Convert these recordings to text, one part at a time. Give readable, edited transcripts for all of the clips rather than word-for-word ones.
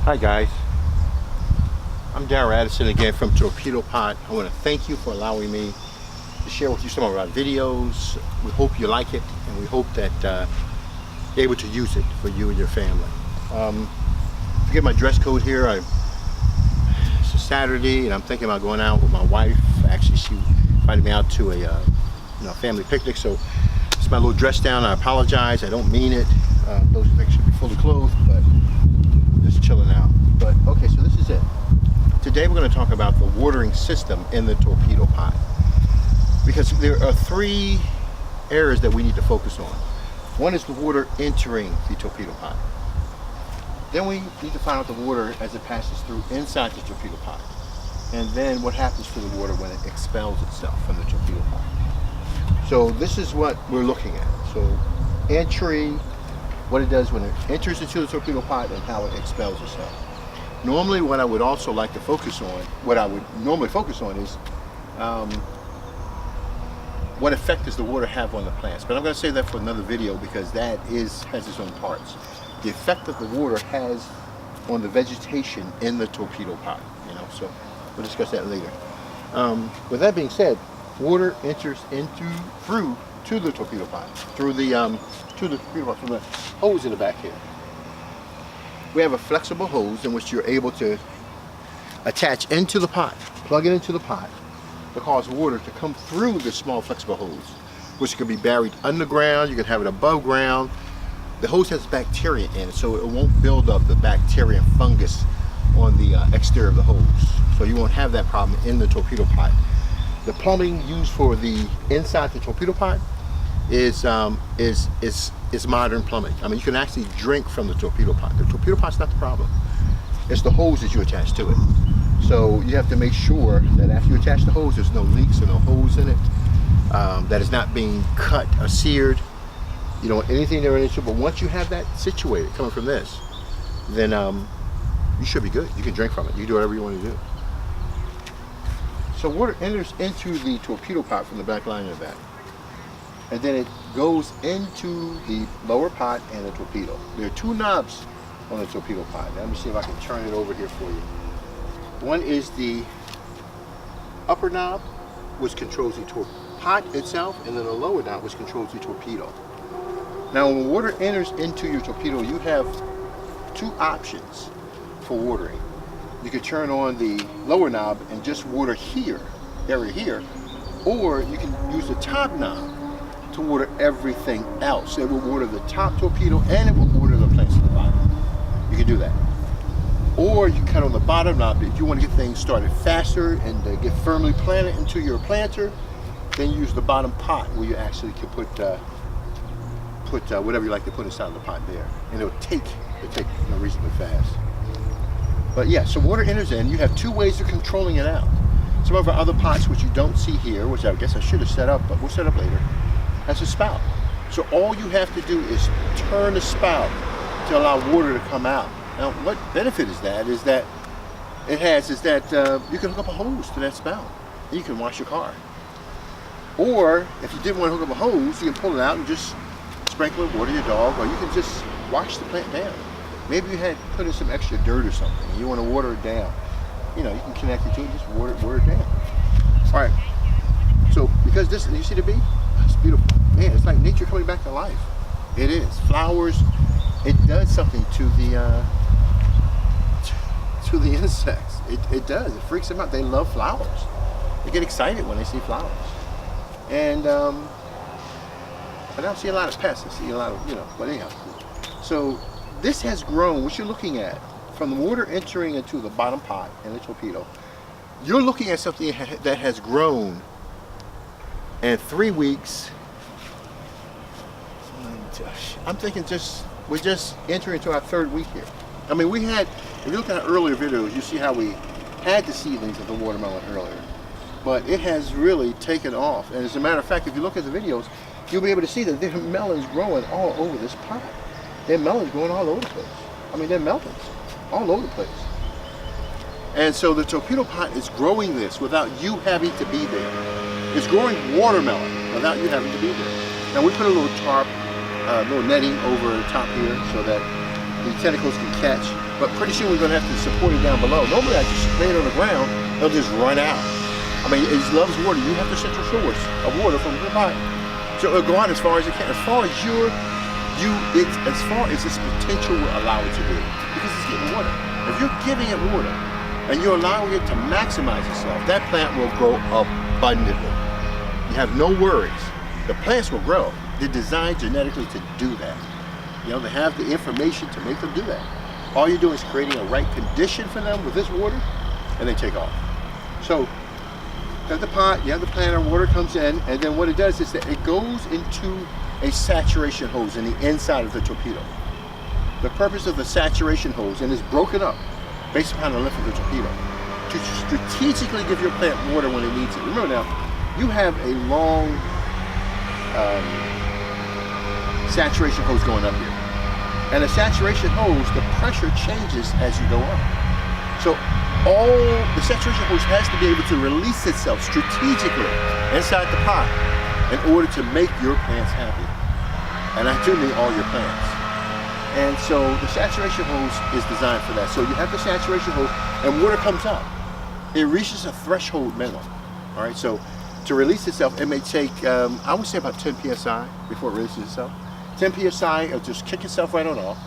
Hi guys, I'm Darren Addison again from Torpedopot. I want to thank you for allowing me to share with you some of our videos. We hope you like it, and we hope that you're able to use it for you and your family. Forget my dress code here. It's a Saturday and I'm thinking about going out with my wife. Actually, she invited me out to a family picnic, so it's my little dress down. I apologize, I don't mean it. Those things should be fully clothed, but just chilling out. But okay, so this is it. Today we're going to talk about the watering system in the Torpedopot, because there are three areas that we need to focus on. One is the water entering the Torpedopot. Then we need to find out the water as it passes through inside the Torpedopot, and then what happens to the water when it expels itself from the Torpedopot. So this is what we're looking at. So entry, what it does when it enters into the Torpedopot, and how it expels itself. Normally, what I would also like to focus on, what I would normally focus on is what effect does the water have on the plants. But I'm going to save that for another video, because that has its own parts. The effect that the water has on the vegetation in the Torpedopot, so we'll discuss that later. With that being said, water enters through to the Torpedopot, through the Torpedopot, from the hose in the back here. We have a flexible hose in which you're able to attach into the pot, plug it into the pot, to cause water to come through this small flexible hose, which can be buried underground. You can have it above ground. The hose has bacteria in it, so it won't build up the bacteria and fungus on the exterior of the hose. So you won't have that problem in the Torpedopot. The plumbing used for the inside the Torpedopot is modern plumbing. I mean, you can actually drink from the Torpedopot. The Torpedopot's not the problem. It's the hose that you attach to it. So you have to make sure that after you attach the hose, there's no leaks or no holes in it, that it's not being cut or seared. You don't want anything there in it. But once you have that situated, coming from this, then you should be good. You can drink from it. You can do whatever you want to do. So water enters into the Torpedopot from the back line of the back, and then it goes into the lower pot and the torpedo. There are two knobs on the Torpedopot. Let me see if I can turn it over here for you. One is the upper knob, which controls the pot itself, and then the lower knob, which controls the torpedo. Now, when water enters into your torpedo, you have two options for watering. You could turn on the lower knob and just water area here, or you can use the top knob to water everything else. It will water the top torpedo and it will water the plants at the bottom. You can do that. Or you can cut on the bottom knob if you want to get things started faster and get firmly planted into your planter. Then use the bottom pot, where you actually can put whatever you like to put inside of the pot there, and it'll take reasonably fast. But yeah, so water enters in. You have two ways of controlling it out. Some of our other pots, which you don't see here, which I guess I should have set up, but we'll set up later, has a spout. So all you have to do is turn the spout to allow water to come out. Now, what benefit is that it has is that you can hook up a hose to that spout, and you can wash your car. Or if you didn't want to hook up a hose, you can pull it out and just sprinkle it, water your dog, or you can just wash the plant down. Maybe you had put in some extra dirt or something, and you want to water it down. You can connect it to it, just water it down. All right. So because this, you see the bee? It's beautiful. Man, it's like nature coming back to life. It is. Flowers, it does something to the insects. It does. It freaks them out. They love flowers. They get excited when they see flowers. And but I don't see a lot of pests. I see a lot of, but anyhow. So this has grown. What you're looking at, from the water entering into the bottom pot and the torpedo, you're looking at something that has grown in 3 weeks. I'm thinking we're just entering into our third week here. I mean, if you look at our earlier videos, you see how we had the seedlings of the watermelon earlier. But it has really taken off. And as a matter of fact, if you look at the videos, you'll be able to see that there are melons growing all over this pot. There are melons growing all over the place. I mean, there are melons all over the place. And so the Torpedopot is growing this without you having to be there. It's growing watermelon without you having to be there. Now we put a little tarp, a little netting over the top here so that the tentacles can catch, but pretty soon we're going to have to support it down below. Normally I just lay it on the ground, it'll just run out. I mean, it loves water. You have the central source of water from the body. So it'll go out as far as it can, as far as as far as its potential will allow it to do, because it's getting water. If you're giving it water and you're allowing it to maximize itself, that plant will grow abundantly. You have no worries. The plants will grow. They're designed genetically to do that. You know, they have the information to make them do that. All you're doing is creating a right condition for them with this water, and they take off. So, you have the pot, you have the plant, our water comes in, and then what it does is that it goes into a saturation hose in the inside of the torpedo. The purpose of the saturation hose, and it's broken up based upon the length of the torpedo, to strategically give your plant water when it needs it. Remember now, you have a long saturation hose going up here. And a saturation hose, the pressure changes as you go up. So the saturation hose has to be able to release itself strategically inside the pot in order to make your plants happy. And I do mean all your plants. And so the saturation hose is designed for that. So you have the saturation hose and water comes up. It reaches a threshold minimum. All right, so to release itself, it may take, I would say about 10 PSI before it releases itself. 10 PSI, it'll just kick itself right on off.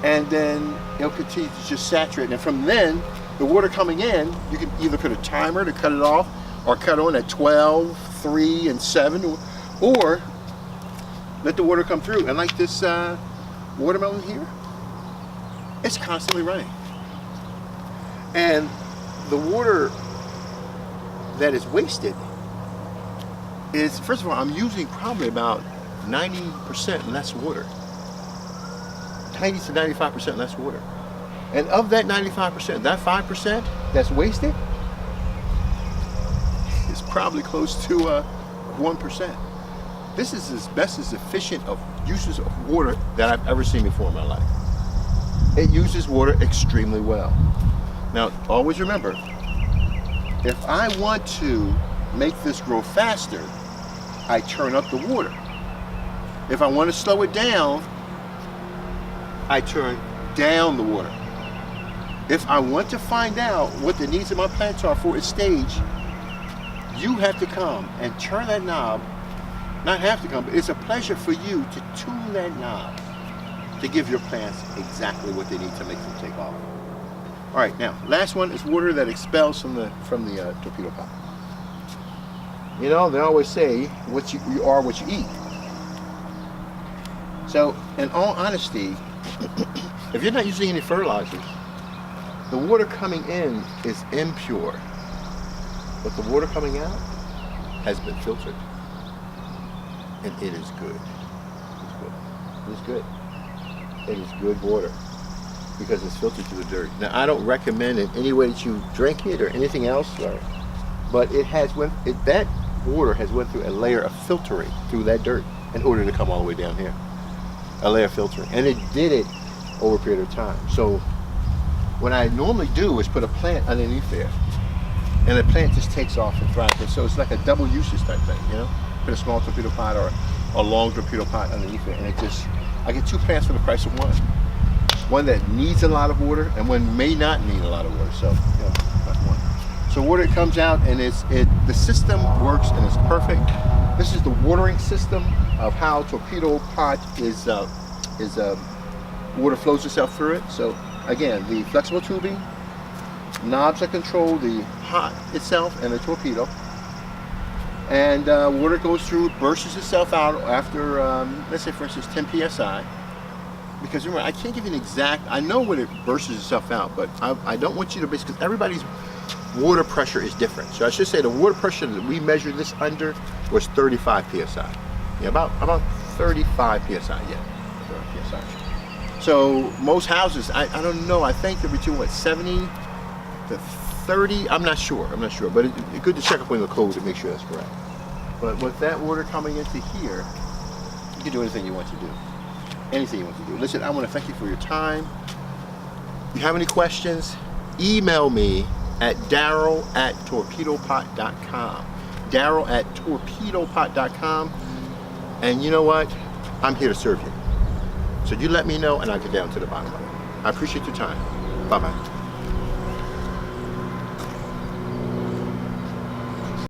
And then it'll continue to just saturate. And from then, the water coming in, you can either put a timer to cut it off or cut on at 12, 3, and 7, or let the water come through. And like this watermelon here, it's constantly running. And the water that is wasted is, first of all, I'm using probably about 90% less water. 90 to 95% less water. And of that 95%, that 5% that's wasted is probably close to 1%. This is as best as efficient of uses of water that I've ever seen before in my life. It uses water extremely well. Now, always remember, if I want to make this grow faster, I turn up the water. If I want to slow it down, I turn down the water. If I want to find out what the needs of my plants are for its stage, you have to come and turn that knob. Not have to come, but it's a pleasure for you to tune that knob to give your plants exactly what they need to make them take off. All right, now, last one is water that expels from the torpedo pot. You know, they always say, you are what you eat. So, in all honesty, if you're not using any fertilizers, the water coming in is impure, but the water coming out has been filtered, and it is good. It's good. It's good. It is good water because it's filtered through the dirt. Now, I don't recommend in any way that you drink it or anything else, but that water has went through a layer of filtering through that dirt in order to come all the way down here. A layer of filtering, and it did it over a period of time. So what I normally do is put a plant underneath there, and the plant just takes off and thrives. So it's like a double usage type thing, you know? Put a small torpedo pot or a long torpedo pot underneath it, and I get 2 plants for the price of one. One that needs a lot of water, and one may not need a lot of water. So, you know, that's one. So water comes out, and the system works, and it's perfect. This is the watering system of how torpedo pot is water flows itself through it. So again, the flexible tubing, knobs that control the pot itself and the torpedo, and water goes through, bursts itself out after, let's say for instance 10 psi. Because remember, I can't give you an exact, I know when it bursts itself out, but I don't want you to because everybody's water pressure is different. So I should say the water pressure that we measured this under was 35 psi. Yeah, about 35 psi, yeah. 30 psi. So most houses, I don't know, I think they're between what, 70 to 30, I'm not sure, but it's good to check up on the code to make sure that's correct. But with that water coming into here, you can do anything you want to do. Anything you want to do. Listen, I want to thank you for your time. If you have any questions, email me at Daryl@torpedopot.com. Daryl@torpedopot.com. And you know what? I'm here to serve you. So you let me know and I'll get down to the bottom of it. I appreciate your time. Bye-bye.